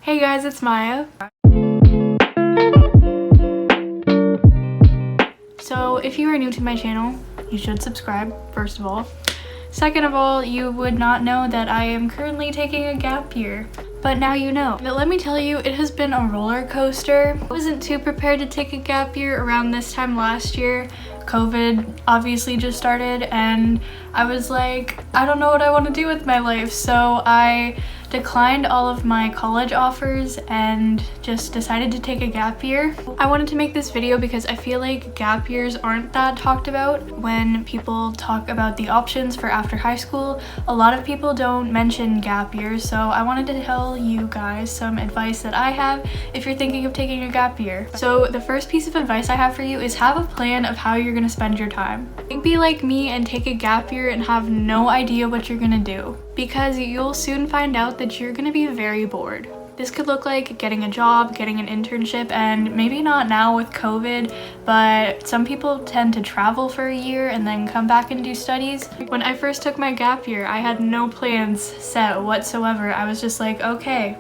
Hey guys, it's Maya. So if you are new to my channel, you should subscribe, first of all. Second of all, you would not know that I am currently taking a gap year. But now you know. But let me tell you, it has been a roller coaster. I wasn't too prepared to take a gap year around this time last year. COVID obviously just started and I was like, I don't know what I want to do with my life. So I declined all of my college offers and just decided to take a gap year. I wanted to make this video because I feel like gap years aren't that talked about when people talk about the options for after high school. A lot of people don't mention gap years, so I wanted to tell you guys some advice that I have if you're thinking of taking a gap year. So the first piece of advice I have for you is have a plan of how you're gonna spend your time. Don't be like me and take a gap year and have no idea what you're gonna do, because you'll soon find out that you're gonna be very bored. This could look like getting a job, getting an internship, and maybe not now with COVID, but some people tend to travel for a year and then come back and do studies. When I first took my gap year, I had no plans set whatsoever. I was just like, okay,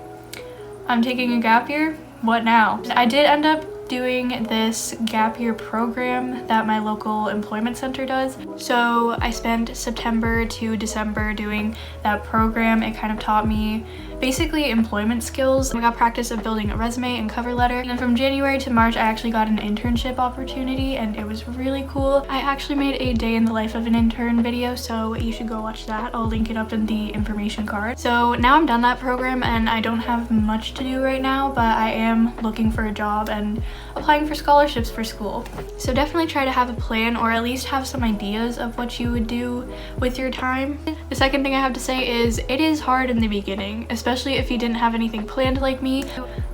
I'm taking a gap year, what now? I did end up doing this gap year program that my local employment center does. So I spent September to December doing that program. It kind of taught me basically employment skills. I got practice of building a resume and cover letter. And then from January to March, I actually got an internship opportunity and it was really cool. I actually made a day in the life of an intern video, so you should go watch that. I'll link it up in the information card. So now I'm done that program and I don't have much to do right now, but I am looking for a job and applying for scholarships for school. So definitely try to have a plan, or at least have some ideas of what you would do with your time. The second thing I have to say is it is hard in the beginning, especially if you didn't have anything planned like me.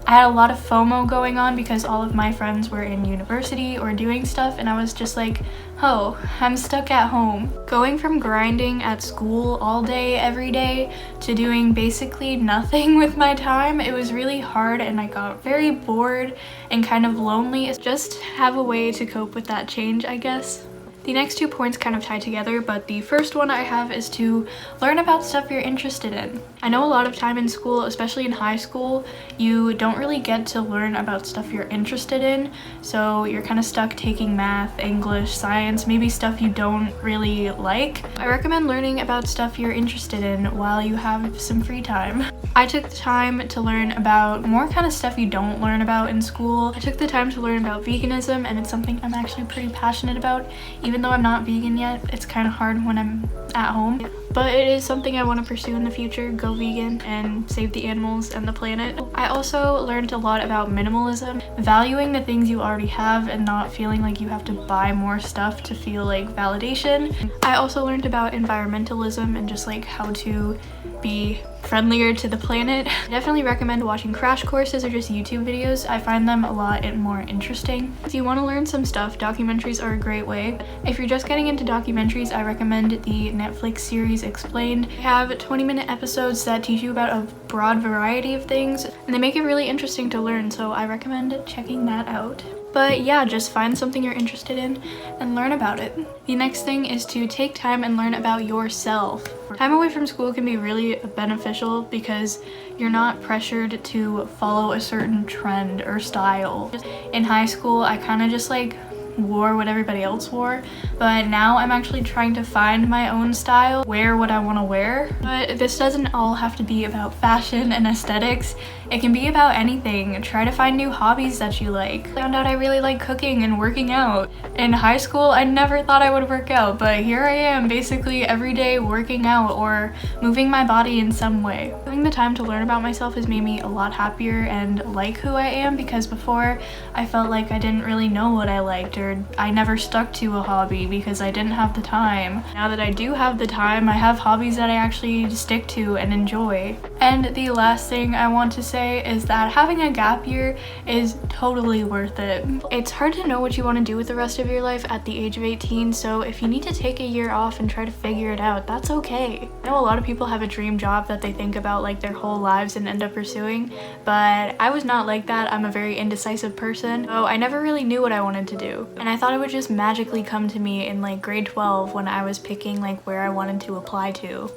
I had a lot of FOMO going on because all of my friends were in university or doing stuff, and I was just like, oh, I'm stuck at home. Going from grinding at school all day, every day, to doing basically nothing with my time, it was really hard and I got very bored and kind of lonely. Just have a way to cope with that change, I guess. The next 2 points kind of tie together, but the first one I have is to learn about stuff you're interested in. I know a lot of time in school, especially in high school, you don't really get to learn about stuff you're interested in, so you're kind of stuck taking math, English, science, maybe stuff you don't really like. I recommend learning about stuff you're interested in while you have some free time. I took the time to learn about more kind of stuff you don't learn about in school. I took the time to learn about veganism, and it's something I'm actually pretty passionate about. Even though I'm not vegan yet, it's kind of hard when I'm at home. But it is something I want to pursue in the future, go vegan and save the animals and the planet. I also learned a lot about minimalism, valuing the things you already have and not feeling like you have to buy more stuff to feel like validation. I also learned about environmentalism and just like how to be friendlier to the planet. I definitely recommend watching crash courses or just YouTube videos. I find them a lot more interesting. If you want to learn some stuff, documentaries are a great way. If you're just getting into documentaries, I recommend the Netflix series Explained. They have 20-minute episodes that teach you about a broad variety of things, and they make it really interesting to learn, so I recommend checking that out. But yeah, just find something you're interested in and learn about it. The next thing is to take time and learn about yourself. Time away from school can be really beneficial because you're not pressured to follow a certain trend or style. In high school, I kind of just like wore what everybody else wore, but now I'm actually trying to find my own style, wear what I want to wear. But this doesn't all have to be about fashion and aesthetics. It can be about anything. Try to find new hobbies that you like. I found out I really like cooking and working out. In high school, I never thought I would work out, but here I am basically every day working out or moving my body in some way. Having the time to learn about myself has made me a lot happier and like who I am, because before I felt like I didn't really know what I liked, or I never stuck to a hobby because I didn't have the time. Now that I do have the time, I have hobbies that I actually stick to and enjoy. And the last thing I want to say is that having a gap year is totally worth it. It's hard to know what you want to do with the rest of your life at the age of 18, so if you need to take a year off and try to figure it out, that's okay. I know a lot of people have a dream job that they think about like their whole lives and end up pursuing, but I was not like that. I'm a very indecisive person, so I never really knew what I wanted to do. And I thought it would just magically come to me in like grade 12 when I was picking like where I wanted to apply to.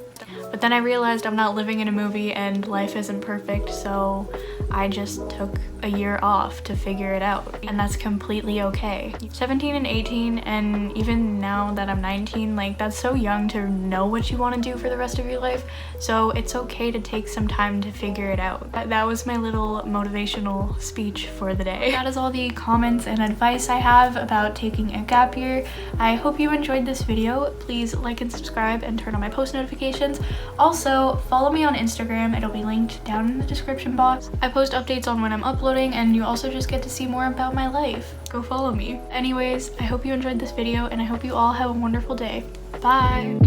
But then I realized I'm not living in a movie and life isn't perfect, so I just took a year off to figure it out, and that's completely okay. 17 and 18, and even now that I'm 19, like, that's so young to know what you want to do for the rest of your life, so it's okay to take some time to figure it out. That was my little motivational speech for the day. That is all the comments and advice I have about taking a gap year. I hope you enjoyed this video. Please like and subscribe and turn on my post notifications. Also, follow me on Instagram. It'll be linked down in the description box. I post updates on when I'm uploading, and you also just get to see more about my life. Go follow me. Anyways, I hope you enjoyed this video, and I hope you all have a wonderful day. Bye!